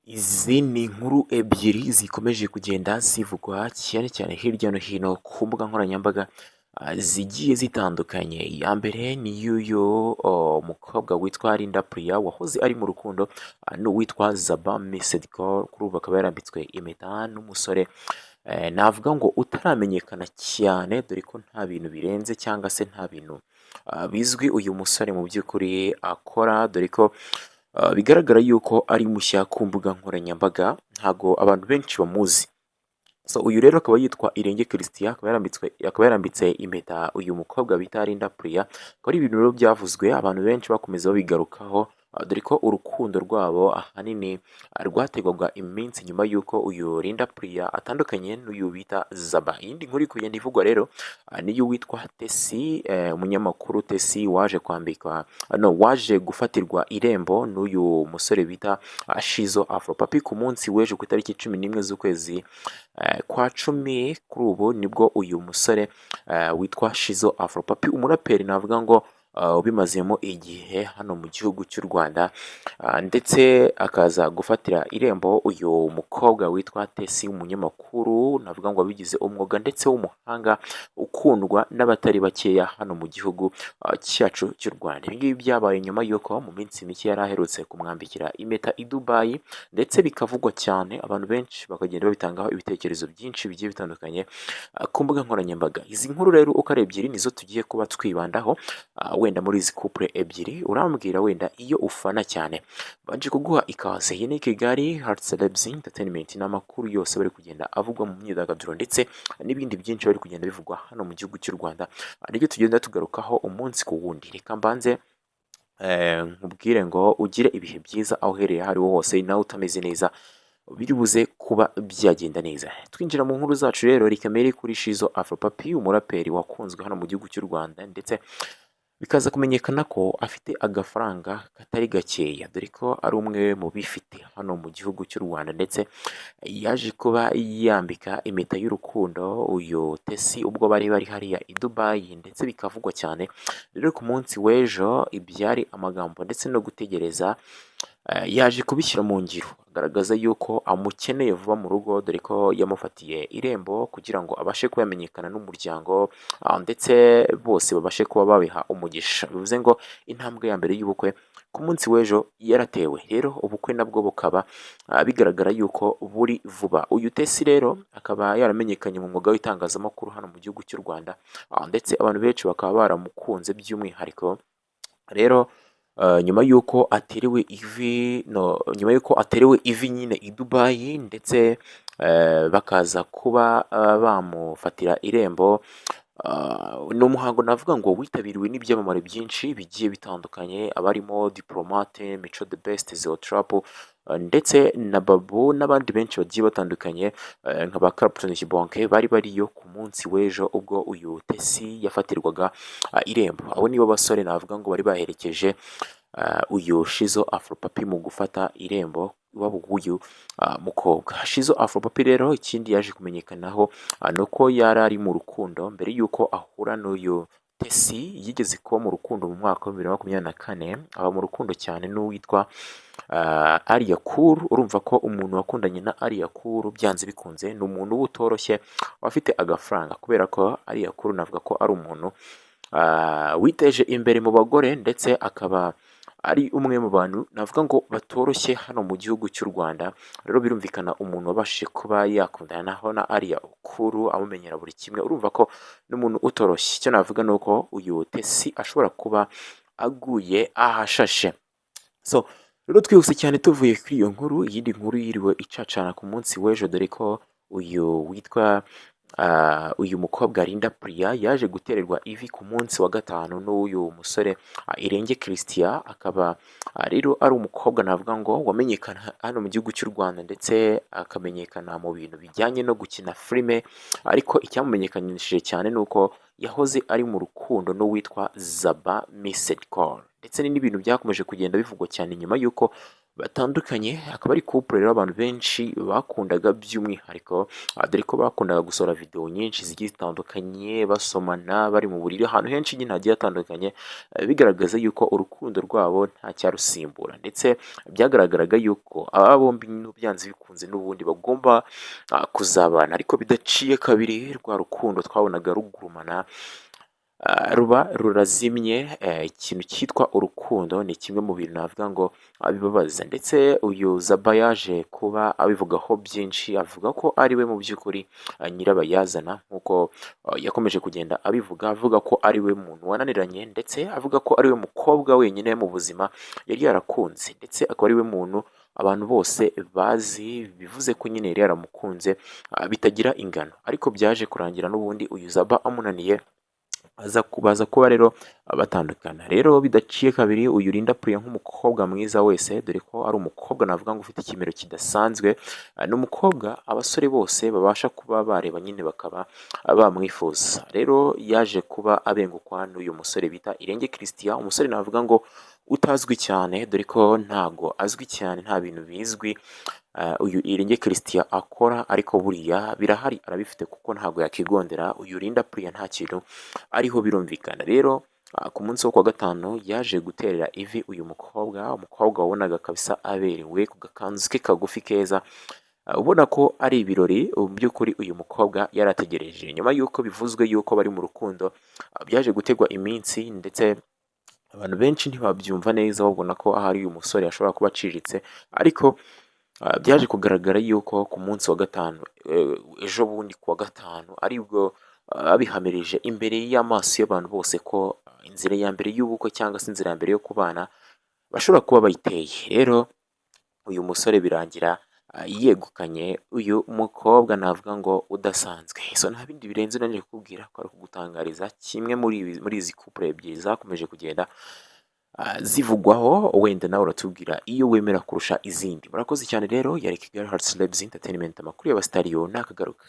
Izi ni inkuru ebyiri zikomeje kugenda zivugwa cyane cyane hirya no hino ku mbuga nkoranyambaga zigiye zitandukanye. Iya mbere ni y'uyu mukobwa witwa Linda Priya wahoze ari mu rukundo n'uwitwa Zaba Missed Call, kuri ubu akaba yarambitswe impeta n'umusore navuga ngo utaramenyekana cyane, dore ko nta bintu birenze cyangwa se nta bintu bizwi uyu musore mu by'ukuri akora, dore ko bigaragara yuko ari mushya ku mbuga nkoranyambaga, ntago abantu benshi bamuzi. So uyu rero akaba yitwa Irenge Christian, akaba yarambitse impeta uyu mukobwa bita Linda Priya. Akaba ari ibintu rero byavuzwe abantu benshi bakomeza babigarukaho, dore ko urukundo rwabo ahanini rwategwaga iminsi nyuma y'uko uyu Linda Priya atandukanye n'uyu bita Zaba. Iyindi nkuru iri kugenda ivugwa rero niyo witwa Tessy, umunyamakuru Tessy waje gufatirwa irembo n'uyu musore bita Shizzo Afropapi ku munsi w'ejo ku itariki 11 z'ukwezi kwa 10. Kuri ubu nibwo uyu musore witwa Shizzo Afropapi, umuraperi navuga ngo ubimazemo igihe hano mu gihugu cy'u Rwanda, ndetse akaza gufatira irembo uyu mukobwa witwa Tessy, umunyamakuru navuga ngo wabigize umwuga ndetse w'umuhanga ukundwa n'abatari bakeya hano mu gihugu cyacu cy'u Rwanda. Ibi ngibi byabaye nyuma y'uko mu minsi mike yari aherutse kumwambikira impeta i Dubai, ndetse bikavugwa cyane, abantu benshi bakagenda babitangaho ibitekerezo byinshi bigiye bitandukanye ku mbuga nkoranyambaga. Izi nkuru rero uko ari ebyiri nizo tugiye kuba twibandaho, wenda muri izi couple ebyiri urambwira wenda iyo ufana cyane. Baje kuguha ikaze, iyi ni Kigali Heart Celebs Entertainment, n'amakuru yose bari kugenda avugwa mu myidagaduro ndetse n'ibindi byinshi bari kugenda bivugwa hano mu gihugu cy'u Rwanda, nibyo tugenda tugarukaho umunsi ku wundi. Reka mbanze nkubwire ngo ugire ibihe byiza aho uhereye aho ariho hose, nawe utameze neza biri buze kuba byagenda neza. Twinjira mu nkuru zacu rero, rikamere kuri Shizzo Afropapi, umuraperi wakunzwe hano mu gihugu cy'u Rwanda, ndetse bikaza kumenyekana ko afite agafaranga katari gakeya, dore ko ari umwe mu bifite hano mu gihugu cy'u Rwanda, ndetse yaje kuba yambika impeta y'urukundo uyu Tessy ubwo bari hariya i Dubai, ndetse bikavugwa cyane rero ku munsi w'ejo. Ibyari amagambo ndetse no gutegereza yaje kubishyira mu ngiro, agaragaza yuko amukeneye vuba mu rugo, dore ko yamufatiye irembo kugira ngo abashe kuba yamenyekana n'umuryango, ndetse bose babashe kuba babiha umugisha. Bivuze ngo intambwe ya mbere y'ubukwe ku munsi w'ejo yaratewe, rero ubukwe nabwo bukaba bigaragara yuko buri vuba. Uyu Tessy rero akaba yaramenyekanye mu mwuga w'itangazamakuru hano mu gihugu cy'u Rwanda, ndetse abantu benshi bakaba baramukunze by'umwihariko. Rero nyuma y'uko aterewe ivi nyine i Dubai, ndetse bakaza kuba bamufatira irembo, ni umuhango navuga ngo witabiriwe n'ibyamamare byinshi bigiye bitandukanye, abarimo Diplomate, Mico the Best, Zero Trap, ndetse na Babu n'abandi benshi bagiye batandukanye nka ba Captain Bonke bari bariyo ku munsi w'ejo ubwo uyu Tessy yafatirwaga irembo. Abo nibo basore navuga ngo bari baherekeje uyu Shizzo Afropapi mu gufata irembo iwabo w'uyu mukobwa. Shizzo Afropapi rero ikindi yaje kumenyekanaho nuko yari ari mu rukundo mbere y'uko ahura n'uyu Tessy. Yigeze kuba mu rukundo mu mwaka wa 2024, aba mu rukundo cyane n'uwitwa Ariya Cool. Urumva ko umuntu wakundanye na Ariya Cool byanze bikunze ni umuntu uba utoroshye, afite agafaranga, kubera ko Ariya Cool navuga ko ari umuntu witeje imbere mu bagore, ndetse akaba ari umwe mu bantu navuga ngo batoroshye hano mu gihugu cy'u Rwanda. Rero birumvikana umuntu wabashije kuba yakundana naho na Ariya Cool amumenyera buri kimwe, urumva ko n'umuntu utoroshye. Icyo navuga ni uko uyu Tessy ashobora kuba aguye ahashashe. So rero twihuse cyane tuvuye kuri iyo nkuru, iyindi nkuru yiriwe icacana ku munsi w'ejo, dore ko uyu mukobwa Linda Priya yaje gutererwa ivi ku munsi wa gatanu n'uyu musore Irenge Christian. Akaba rero ari umukobwa navuga ngo wamenyekana hano mu gihugu cy'u Rwanda, ndetse akamenyekana mu bintu bijyanye no gukina filime, ariko icyamumenyekanishije cyane nuko yahoze ari mu rukundo n'uwitwa Zaba Missed Call. ndetse ni n'ibintu byakomeje kugenda bivugwa cyane nyuma y'uko batandukanye, akaba ari couple rero abantu benshi bakundaga by'umwihariko, dore ko bakundaga gusohora video nyinshi zigiye zitandukanye basomana bari mu buriri ahantu henshi nyine hagiye hatandukanye, bigaragaza yuko urukundo rwabo nta cyarusimbura, ndetse byagaragaraga yuko aba bombi byanze bikunze n'ubundi bagomba kuzabana, ariko bidaciye kabiri rwa rukundo twabonaga rugurumana ruba rurazimye. Ikintu cyitwa urukundo ni kimwe mu bintu navuga ngo bibabaza, ndetse uyu Zaba yaje kuba abivugaho byinshi, avuga ko ari we mu by'ukuri nyirabayazana, nk'uko yakomeje kugenda abivuga, avuga ko ari we muntu wananiranye, ndetse avuga ko ari we mukobwa wenyine mu buzima yari yarakunze, ndetse akaba ari we muntu abantu bose bazi, bivuze ko nyine yari yaramukunze bitagira ingano, ariko byaje kurangira n'ubundi uyu Zaba amunaniye, baza kuba rero batandukana. Rero bidaciye kabiri uyu Linda Priya nk'umukobwa mwiza wese, dore ko ari umukobwa navuga ngo ufite ikimero kidasanzwe, ni umukobwa abasore bose babasha kuba bareba nyine bakaba bamwifuza. Rero yaje kuba abengukwa n'uyu musore bita Irenge Christian, umusore navuga ngo utazwi cyane, dore ko ntago azwi cyane, nta bintu bizwi uyu Irenge Christian akora, ariko buriya birahari arabifite kuko ntago yakigondera uyu Linda Priya nta kintu ariho, birumvikana. Rero ku munsi wo kuwa gatanu yaje guterera ivi uyu mukobwa wabonaga kabisa aberewe ku gakanzu ke kagufi keza, ubona ko ari ibirori mu by'ukuri uyu mukobwa yarategereje, nyuma y'uko bivuzwe y'uko bari mu rukundo. Byaje gutegwa iminsi, ndetse abantu benshi ntibabyumva neza, babona ko ahari uyu musore ashobora kuba aciriritse, ariko byaje kugaragara yuko ku munsi wa gatanu, ejo bundi kuwa gatanu, aribwo abihamirije imbere y'amaso y'abantu bose ko inzira ya mbere y'ubukwe cyangwa se inzira ya mbere yo kubana bashobora kuba bayiteye. Rero uyu musore birangira yegukanye uyu mukobwa navuga ngo udasanzwe. So nta bindi birenze nanje kukubwira ko ari kugutangariza kimwe muri izi couple ebyiri zakomeje kugenda zivugwaho, wenda nawe uratubwira iyo wemera kurusha izindi. Murakoze cyane rero, yari Kigali Heart Celebs Entertainment, amakuru y'abasitariyo nakagaruka.